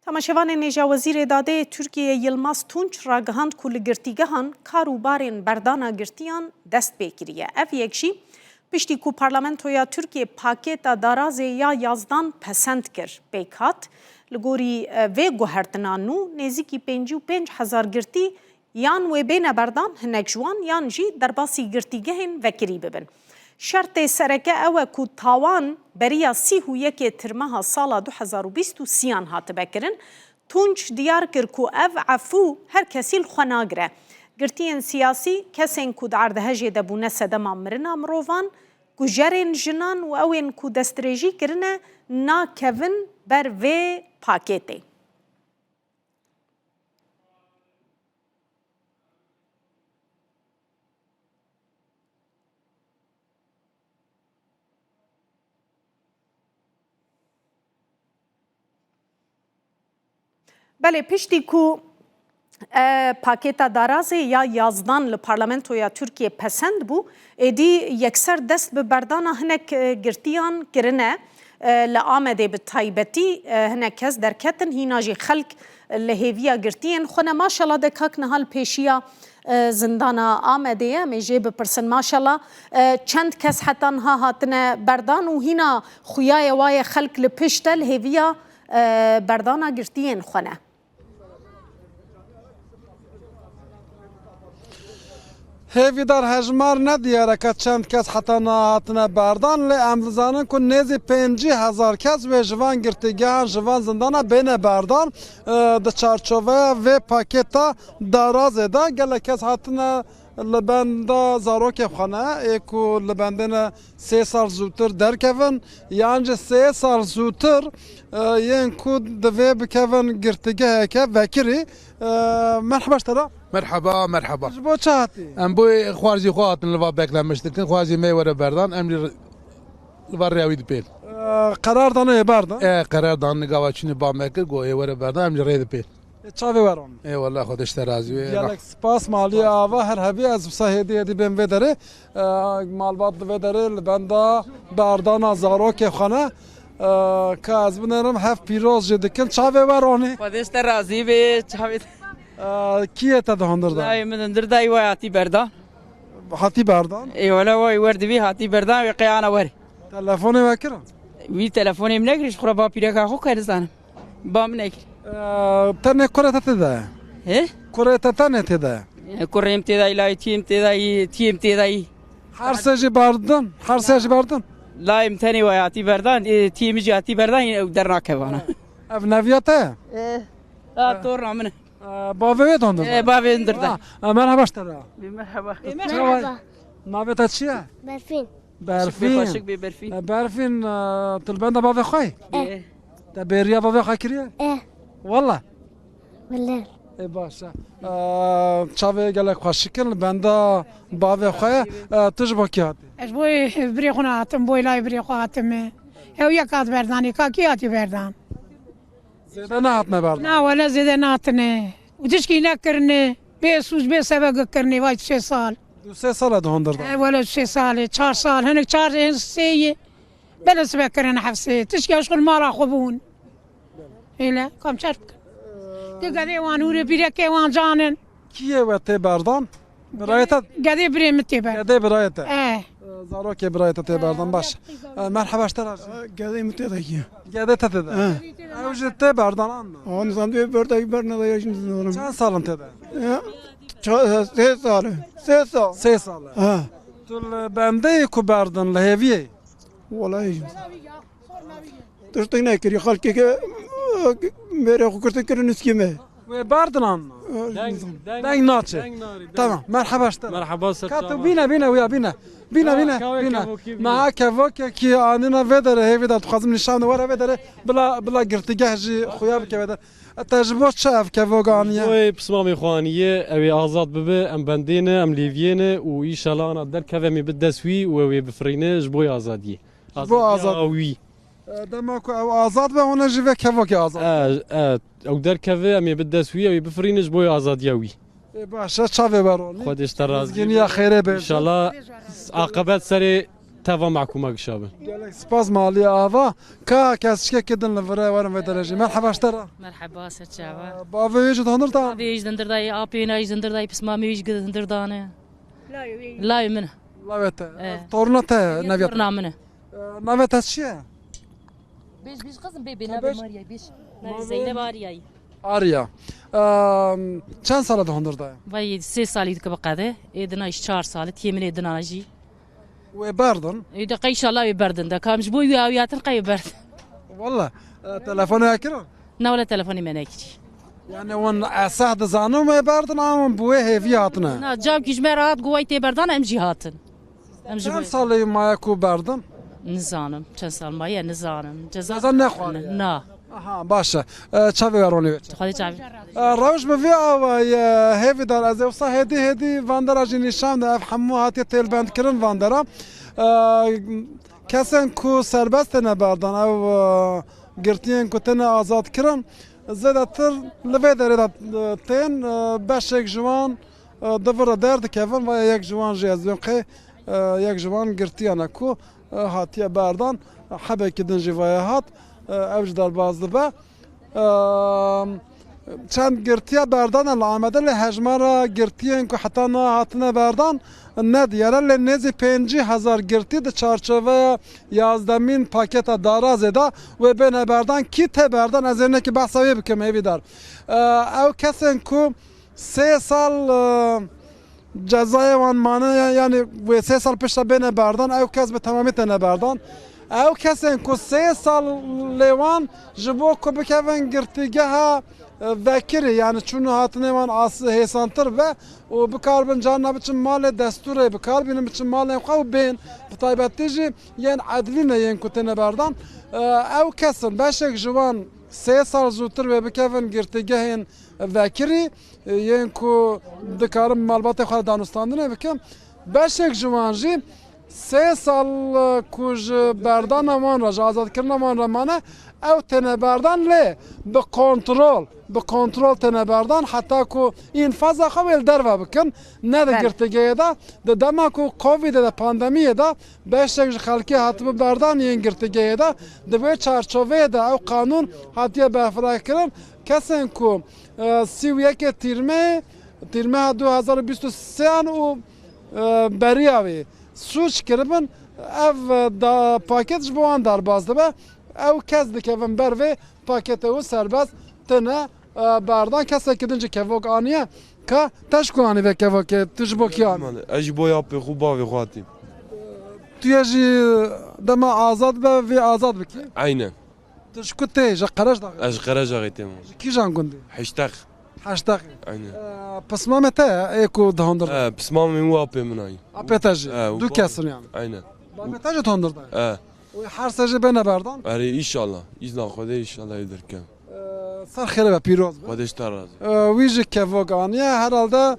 تماشاوان نێژا وەزیرê دادê Tirkiyeyê Yilmaz Tunç ragihand ku li girtîgehan kar û barên berdana girtiyan dest pê kiriye. Ev yek jî piştî ku Parlamentoya Tirkiye pakêta darazê ya yazdan pesend kir pêk hat. Li gorî vê guhertina nû nêzîkî 55,000 girtî yan wê bêne berdan hinek ji wan yan jî derbasî girtîgehên vekirî bibin. Şertê sereke ew e ku tawan beriya 31 tirmeha sala 2023 hatibe kirin. Tunç diyar kir ku ev efû her kesî li xwe nagire. Girtiyên siyasî kesên ku di erdhejê de bûne sedema mirina mirovan, gujerên jinan û ewên ku destdirêjî kirine nakevin ber vê pakêtê. Belê piştî ku pakêta darazê ya yazdan li Parlamentoya Tirkiye pesend bû, êdî yekser dest bi berdana hinek girtiyan kirine. Li Amedê bi taybetî hinek kes derketin, hîna jî xelk li hêviya girtiyên xwe ne maşallah de kak nihal pêşiya zindana Amedê em ê jê bipirsin maşallah çend kes heta niha hatine berdan û hîna xuyayê waye xelk li pişt e li hêviya berdana girtiyên xwe ne. Hêvîdar hejmar nediyere ke çend kes heta hatine berdan lê em dizanin ku nêzî 50,000 kes wê ji van girtîgehan ji van zindana bêne berdan di çarçoveya vê pakêta darazê de gelek kes hatine li benda zarokê xwe ne ê ku li bendê 3 sal zûtir derkevin yan jî 3 sal zûtir yên ku divê bikevin girtîgeheke vekirî. Merhaba tera. مرحبا مرحبا ji bo çi hatî? ام بوی خوارزی خو هاتن لوا beklenmiştik. خوازی می وره بردان ام لوا ریاوی دپیل. Qerar dane ê berdan? قرار دان نگاوا چنی با مکر گو ای وره بردان ام ری دپیل. Çavê weron. ای والله خودش ترازی. Gelek spas maliye ava her hevî ez wisa hêdiyê dibên vê derê malbat di vê derê li benda berdana zarokê xwe ne ke ez binirim hev pîroz jê dikin çavê weronê خودش ترازی به چاوید kî te dihondirda? دای من در دای وای هاتی بردان Hatî berdan? ای ولا وای ورد بی هاتی بردان و قیانا وری Telefonê vekirin? وی تلفنیم نگریش خورا با پیرکا خو کردن بام نگری tenê kurê te tê de he kurê te tenê tê de kurrem tedai lay tiyem tedai her sê jî berdin her sê jî berdin لایم تنی وای هاتی بردان تیم جی هاتی بردان در ناکوانا ev neviya te ye? طور من Bavê wê dihondirda? بابی در دای Merhaba tera. مرحبا Merhaba. Navê te çi ye? Berfin. Berfîn. خوشک بی برفی Berfîn tu li benda bavê xwe yî? Te bêriya bavê xwe kiriye? Wala. Vallahi. Ê baş e. Çavê gelek xweşikin li benda bavê xwe ye tu ji bo kî hatî? Ez boy birê xwe hatim, boy lay birê xwe hatim. Ew yek hat berdanê, ka kî hatî berdan? Zêde nehatine berdan. Na wele zêde natine. û tişkî nekirine, bê sûz bê sevegek kirine vay 3 sal. Du sê sala dihondirda. Wele 3 salê, 4 sal, hinek 4 sêyê. Bele sibe kirine hefsê, tişkî eşkul mara xwe bûn. Île, kam çerp kirin. Di gedê wan hûrê pîrekê wan canin. Kî ye we tê berdan? Birayê te Gedê birê min tê ber. gedê birayê te. Eh. Zarokê birayê te tê berdan baş. Merhaba tera. Gedê mütedeki. Gedê te tê de. Ew jî tê berdanan mı? O nizam diye berdaki berne de yaşınızın Çend salin tê de? Se salı. Se sal. 3 sal. Ha. Tu li bendeyê ku berdin li hêviyê? Vallahi. Tırtık ne kiri halki ke mere kukurtu kirin iskime. Wê berdinan mı? Deng naçe. Tamam. Merhaba tera. مرحبا ست Katı bine wya bine. Bine. Ma kevok ki anina vedere hevi da tuxazim nişan wara vedere bila girtigeh jî xuya bike vedere. Tecrübe çev kevok aniye. وي بسمامي خوانيه اوي ازاد ببه ام بندينه ام ليفينه وان شاء الله انا در كفمي بالدسوي وي بفرينه جبوي ازاديه جبو آزاد. وي Dema ku ew azad be ona jî ve kevokê azad. او در كفه امي بالدسوي وي بفرينه جبوي ازاديه وي Başa çavê weronî. خودش تراز Geniya xêrê be. ان شاء الله عاقبت سري توا محکومه گشابن gelek spas maliye ava ka kesişke kedin li vire varın ve derece merhaba ştara مرحبا سرچاوا bavê wê ji dondur ta بيج دندرداي آبينا يج دندرداي بس ما ميج دندردانه لا منه lavete إيه. toruna te neviyat برنامجنا navete çiye بيج قسم بيبي نبي ماريا بيج نبي زينب ماريا Arya çend sala dondur ta باي 3 سالي كبقاده إدنا 4 سال تيمن إدنا نجي ve berdin إذا قي إن شاء الله يبردن ده كامش بوي ويات القي برد valla telefonu yakırın نولا تلفوني مناكي yani on asah da zanım ve berdin ama bu hevi hatına نا جاب كيش مرات قوي تبردان أم جهاتن أم çend جبوي salı maya ku berdin نزانم كان سال ما يا نزانم جزاك Zazan ne xwari نا aha başa çavê waroni ve خذي جابي روش بفي ava hevi dar ez evsa hedi vandara jî nîşan da ev hemû hatiye têlbend kirin vandara kesen ku serbest tene berdan ev girtiyên ku tene azad kirin zêdetir li vê derê de tên beşek ji wan divire derdikevin ve yek ji wan jî ez diyim qê yek ji wan girtiyane ku hatiye berdan hebekî din jî vaya hat ev ji derbaz dibe çend girtiya berdan li Amedê li hejmara girtiyên ku heta nehatine berdan ne diyare li nêzî 50,000 girtî di çarçoveya yazdemîn paketa darazê da wê bêne berdan kî tê berdan ez ê nekî behsa wê bikim hêvî dar ew kesên ku 3 sal cezayê wan mane yani wê 3 sal pişta bêne berdan ew kes bi temamî têne berdan ew kesên ku 3 sal lê wan ji bo ku bikevin girtîgeha vekirî yani çûnû hatinê wan hêsantir ve û bikarbin carna biçin malê destûrê bikarbînin biçin malên xwe û bên bi taybetî jî yên edlîne yên ku têne berdan ew kesin beşek ji wan 3 sal zûtir wê bikevin girtîgehên vekirî yên ku dikarin malbatê xwe danûstandinê bikin beşek ji wan jî 3 sal ku ji berdana wan re ji azadkirina wan re mane ew têne berdan lê bi kontrol têne berdan heta ku înfaza xwe wê li derve bikin ne di girtîgehê de di dema ku Covidê de pandemiyê de beşek ji xelkê hatibû berdan yên girtîgehê de di vê çarçoveyê de ew qanûn hatiye berfirehkirin kesên ku sî û yekê tîrmeya 2023 û beriya wê suç kiribin ev paket ji bo wan derbas dibe ew kes dikevin ber vê paketê û serbest tune berdan kesekî din ji kevok aniye ka teş ku anî vê kevokê tu ji bo kî anî Ez ji bo ya pê xwe bavê xwe hatîm. tu yê jî dema azad be vê azad bikî Aynen. tu ji ku tê ji qereş daxî Ez ji Qerecaxê têm. ji kî jan gundî Heştex. heşteqî Aynen. pismamê te ê ku dihondir Pismamê wî apê min ayê. apê te jî û du bavê. kesin yani Aynen. bavê te jî dihondir dayê He. wê her se jî bêne berdan Erê îşallah. İzna Xwedê îşallah ev derkem. ser xêre be pîroz be Xwedê ji te razı. wî jî kevok aniye herhalde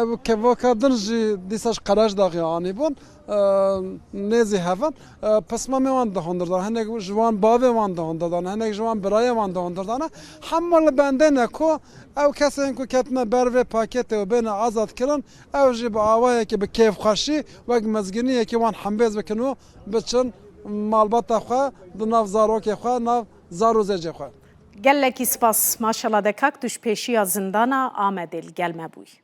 ev kevoka din jî dîsa ji qereş daxî anî bûn nêzî hevin pismamê wan dihondirdan hinek ji wan bavê wan dihondirdan hinek ji wan birayê wan dihondirdane hemû li bendê ne ku ew kesên ku ketine ber vê paketê û bêne azad kirin ew jî bi awayekî bi kêfxweşî wek mezginiyekî wan hembêz bikin û biçin malbata xwe di nav zarokê xwe nav zar û zêcê xwe gelekî spas maşallah dekak tuşpêşiya zindana Amedê li gel me bûyî.